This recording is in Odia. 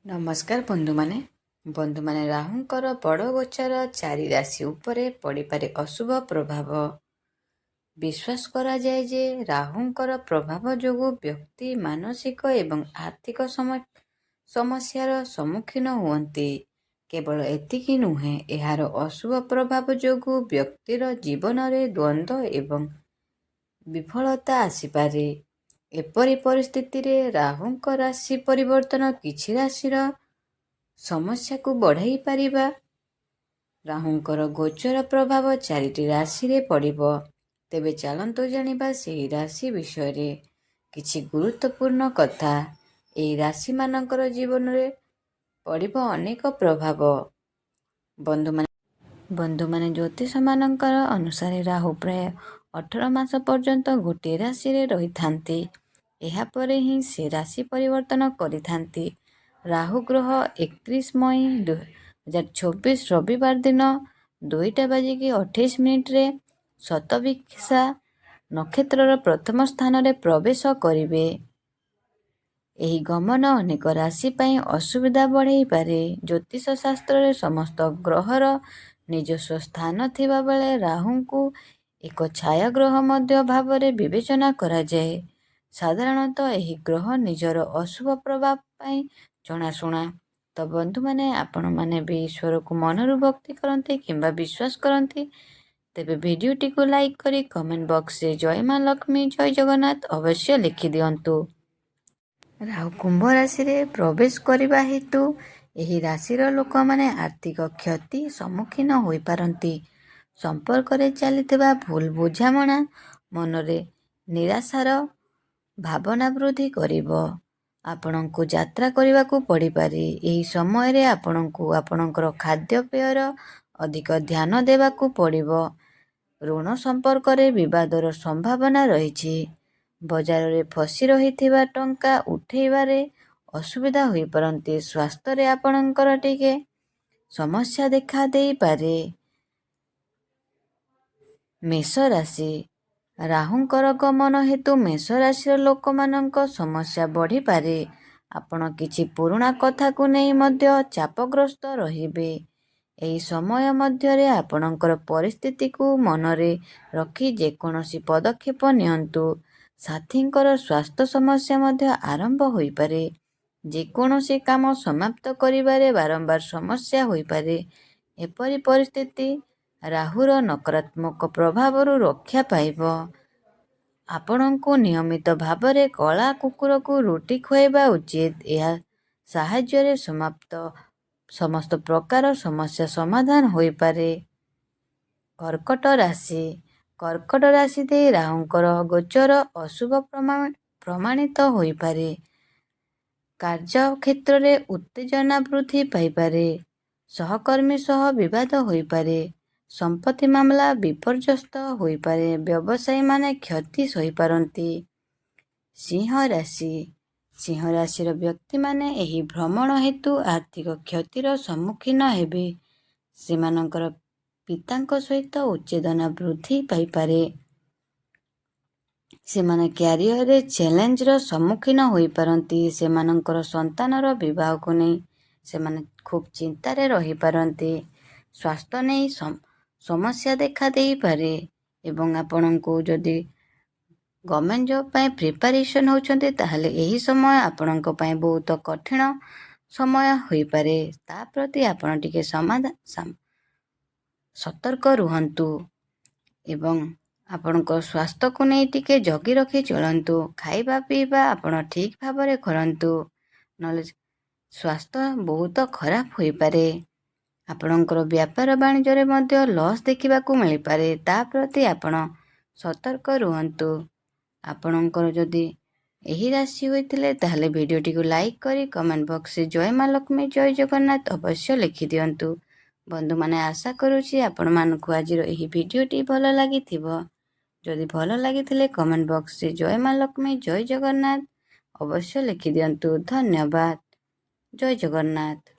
ନମସ୍କାର ବନ୍ଧୁମାନେ ରାହୁଙ୍କର ବଡ଼ ଗୋଚର 4 ରାଶି ଉପରେ ପଡ଼ିପାରେ ଅଶୁଭ ପ୍ରଭାବ। ବିଶ୍ୱାସ କରାଯାଏ ଯେ ରାହୁଙ୍କର ପ୍ରଭାବ ଯୋଗୁଁ ବ୍ୟକ୍ତି ମାନସିକ ଏବଂ ଆର୍ଥିକ ସମସ୍ୟାର ସମ୍ମୁଖୀନ ହୁଅନ୍ତି। କେବଳ ଏତିକି ନୁହେଁ, ଏହାର ଅଶୁଭ ପ୍ରଭାବ ଯୋଗୁଁ ବ୍ୟକ୍ତିର ଜୀବନରେ ଦ୍ୱନ୍ଦ୍ୱ ଏବଂ ବିଫଳତା ଆସିପାରେ। ଏପରି ପରିସ୍ଥିତିରେ ରାହୁଙ୍କ ରାଶି ପରିବର୍ତ୍ତନ କିଛି ରାଶିର ସମସ୍ୟାକୁ ବଢ଼ାଇ ପାରିବା। ରାହୁଙ୍କର ଗୋଚର ପ୍ରଭାବ 4ଟି ରାଶିରେ ପଡ଼ିବ। ତେବେ ଚାଲନ୍ତୁ ଜାଣିବା ସେହି ରାଶି ବିଷୟରେ କିଛି ଗୁରୁତ୍ୱପୂର୍ଣ୍ଣ କଥା। ଏହି ରାଶିମାନଙ୍କର ଜୀବନରେ ପଡ଼ିବ ଅନେକ ପ୍ରଭାବ। ବନ୍ଧୁମାନେ ଜ୍ୟୋତିଷମାନଙ୍କର ଅନୁସାରେ ରାହୁ ପ୍ରାୟ 18 ମାସ ପର୍ଯ୍ୟନ୍ତ ଗୋଟିଏ ରାଶିରେ ରହିଥାନ୍ତି। ଏହାପରେ ହିଁ ସେ ରାଶି ପରିବର୍ତ୍ତନ କରିଥାନ୍ତି। ରାହୁ ଗ୍ରହ 31 ମଇ 2024 ରବିବାର ଦିନ 2ଟା ବାଜିକି 28 ମିନିଟରେ ଶତଭିଷା ନକ୍ଷତ୍ରର ପ୍ରଥମ ସ୍ଥାନରେ ପ୍ରବେଶ କରିବେ। ଏହି ଗମନ ଅନେକ ରାଶି ପାଇଁ ଅସୁବିଧା ବଢ଼ାଇପାରେ। ଜ୍ୟୋତିଷ ଶାସ୍ତ୍ରରେ ସମସ୍ତ ଗ୍ରହର ନିଜସ୍ୱ ସ୍ଥାନ ଥିବାବେଳେ ରାହୁଙ୍କୁ ଏକ ଛାୟାଗ୍ରହ ମଧ୍ୟ ଭାବରେ ବିବେଚନା କରାଯାଏ। ସାଧାରଣତଃ ଏହି ଗ୍ରହ ନିଜର ଅଶୁଭ ପ୍ରଭାବ ପାଇଁ ଜଣାଶୁଣା। ତ ବନ୍ଧୁମାନେ, ଆପଣମାନେ ବି ଈଶ୍ୱରକୁ ମନରୁ ଭକ୍ତି କରନ୍ତି କିମ୍ବା ବିଶ୍ୱାସ କରନ୍ତି, ତେବେ ଭିଡ଼ିଓଟିକୁ ଲାଇକ୍ କରି କମେଣ୍ଟ ବକ୍ସରେ ଜୟ ମା ଲକ୍ଷ୍ମୀ, ଜୟ ଜଗନ୍ନାଥ ଅବଶ୍ୟ ଲେଖିଦିଅନ୍ତୁ। ରାହୁ କୁମ୍ଭ ରାଶିରେ ପ୍ରବେଶ କରିବା ହେତୁ ଏହି ରାଶିର ଲୋକମାନେ ଆର୍ଥିକ କ୍ଷତି ସମ୍ମୁଖୀନ ହୋଇପାରନ୍ତି। ସମ୍ପର୍କରେ ଚାଲିଥିବା ଭୁଲ ବୁଝାମଣା ମନରେ ନିରାଶାର ଭାବନା ବୃଦ୍ଧି କରିବ। ଆପଣଙ୍କୁ ଯାତ୍ରା କରିବାକୁ ପଡ଼ିପାରେ। ଏହି ସମୟରେ ଆପଣଙ୍କୁ ଆପଣଙ୍କର ଖାଦ୍ୟପେୟର ଅଧିକ ଧ୍ୟାନ ଦେବାକୁ ପଡ଼ିବ। ଋଣ ସମ୍ପର୍କରେ ବିବାଦର ସମ୍ଭାବନା ରହିଛି। ବଜାରରେ ଫସି ରହିଥିବା ଟଙ୍କା ଉଠାଇବାରେ ଅସୁବିଧା ହୋଇପାରନ୍ତି। ସ୍ୱାସ୍ଥ୍ୟରେ ଆପଣଙ୍କର ଟିକେ ସମସ୍ୟା ଦେଖା ଦେଇପାରେ। ମେଷ ରାଶି। ରାହୁଙ୍କର ଗମନ ହେତୁ ମେଷ ରାଶିର ଲୋକମାନଙ୍କ ସମସ୍ୟା ବଢ଼ିପାରେ। ଆପଣ କିଛି ପୁରୁଣା କଥାକୁ ନେଇ ମଧ୍ୟ ଚାପଗ୍ରସ୍ତ ରହିବେ। ଏହି ସମୟ ମଧ୍ୟରେ ଆପଣଙ୍କର ପରିସ୍ଥିତିକୁ ମନରେ ରଖି ଯେକୌଣସି ପଦକ୍ଷେପ ନିଅନ୍ତୁ। ସାଥୀଙ୍କର ସ୍ୱାସ୍ଥ୍ୟ ସମସ୍ୟା ମଧ୍ୟ ଆରମ୍ଭ ହୋଇପାରେ। ଯେକୌଣସି କାମ ସମାପ୍ତ କରିବାରେ ବାରମ୍ବାର ସମସ୍ୟା ହୋଇପାରେ। ଏପରି ପରିସ୍ଥିତି ରାହୁର ନକାରାତ୍ମକ ପ୍ରଭାବରୁ ରକ୍ଷା ପାଇବ। ଆପଣଙ୍କୁ ନିୟମିତ ଭାବରେ କଳା କୁକୁରକୁ ରୁଟି ଖୁଆଇବା ଉଚିତ। ଏହା ସାହାଯ୍ୟରେ ସମସ୍ତ ପ୍ରକାର ସମସ୍ୟା ସମାଧାନ ହୋଇପାରେ। କର୍କଟ ରାଶି। କର୍କଟ ରାଶି ଦେଇ ରାହୁଙ୍କର ଗୋଚର ଅଶୁଭ ପ୍ରମାଣିତ ହୋଇପାରେ। କାର୍ଯ୍ୟକ୍ଷେତ୍ରରେ ଉତ୍ତେଜନା ବୃଦ୍ଧି ପାଇପାରେ। ସହକର୍ମୀ ସହ ବିବାଦ ହୋଇପାରେ। ସମ୍ପତ୍ତି ମାମଲା ବିପର୍ଯ୍ୟସ୍ତ ହୋଇପାରେ। ବ୍ୟବସାୟୀମାନେ କ୍ଷତି ସହିପାରନ୍ତି। ସିଂହ ରାଶି। ସିଂହ ରାଶିର ବ୍ୟକ୍ତିମାନେ ଏହି ଭ୍ରମଣ ହେତୁ ଆର୍ଥିକ କ୍ଷତିର ସମ୍ମୁଖୀନ ହେବେ। ସେମାନଙ୍କର ପିତାଙ୍କ ସହିତ ଉତ୍ତେଜନା ବୃଦ୍ଧି ପାଇପାରେ। ସେମାନେ କ୍ୟାରିୟରରେ ଚ୍ୟାଲେଞ୍ଜର ସମ୍ମୁଖୀନ ହୋଇପାରନ୍ତି। ସେମାନଙ୍କର ସନ୍ତାନର ବିବାହକୁ ନେଇ ସେମାନେ ଖୁବ୍ ଚିନ୍ତାରେ ରହିପାରନ୍ତି। ସ୍ୱାସ୍ଥ୍ୟ ନେଇ ସମସ୍ୟା ଦେଖା ଦେଇପାରେ ଏବଂ ଆପଣଙ୍କୁ ଯଦି ଗଭର୍ଣ୍ଣମେଣ୍ଟ ଜବ୍ ପାଇଁ ପ୍ରିପାରେସନ୍ ହେଉଛନ୍ତି, ତାହେଲେ ଏହି ସମୟ ଆପଣଙ୍କ ପାଇଁ ବହୁତ କଠିନ ସମୟ ହୋଇପାରେ। ତା ପ୍ରତି ଆପଣ ଟିକେ ସତର୍କ ରୁହନ୍ତୁ ଏବଂ ଆପଣଙ୍କ ସ୍ୱାସ୍ଥ୍ୟକୁ ନେଇ ଟିକେ ଜଗି ରଖି ଚଳନ୍ତୁ। ଖାଇବା ପିଇବା ଆପଣ ଠିକ୍ ଭାବରେ କରନ୍ତୁ, ନହେଲେ ସ୍ୱାସ୍ଥ୍ୟ ବହୁତ ଖରାପ ହୋଇପାରେ। ଆପଣଙ୍କର ବ୍ୟାପାର ବାଣିଜ୍ୟରେ ମଧ୍ୟ ଲସ୍ ଦେଖିବାକୁ ମିଳିପାରେ। ତା ପ୍ରତି ଆପଣ ସତର୍କ ରୁହନ୍ତୁ। ଆପଣଙ୍କର ଯଦି ଏହି ରାଶି ହୋଇଥିଲେ, ତାହେଲେ ଭିଡ଼ିଓଟିକୁ ଲାଇକ୍ କରି କମେଣ୍ଟ ବକ୍ସରେ ଜୟ ମା ଲକ୍ଷ୍ମୀ, ଜୟ ଜଗନ୍ନାଥ ଅବଶ୍ୟ ଲେଖିଦିଅନ୍ତୁ। ବନ୍ଧୁମାନେ, ଆଶା କରୁଛି ଆପଣମାନଙ୍କୁ ଆଜିର ଏହି ଭିଡ଼ିଓଟି ଭଲ ଲାଗିଥିବ। ଯଦି ଭଲ ଲାଗିଥିଲେ କମେଣ୍ଟ ବକ୍ସରେ ଜୟ ମା ଲକ୍ଷ୍ମୀ, ଜୟ ଜଗନ୍ନାଥ ଅବଶ୍ୟ ଲେଖିଦିଅନ୍ତୁ। ଧନ୍ୟବାଦ। ଜୟ ଜଗନ୍ନାଥ।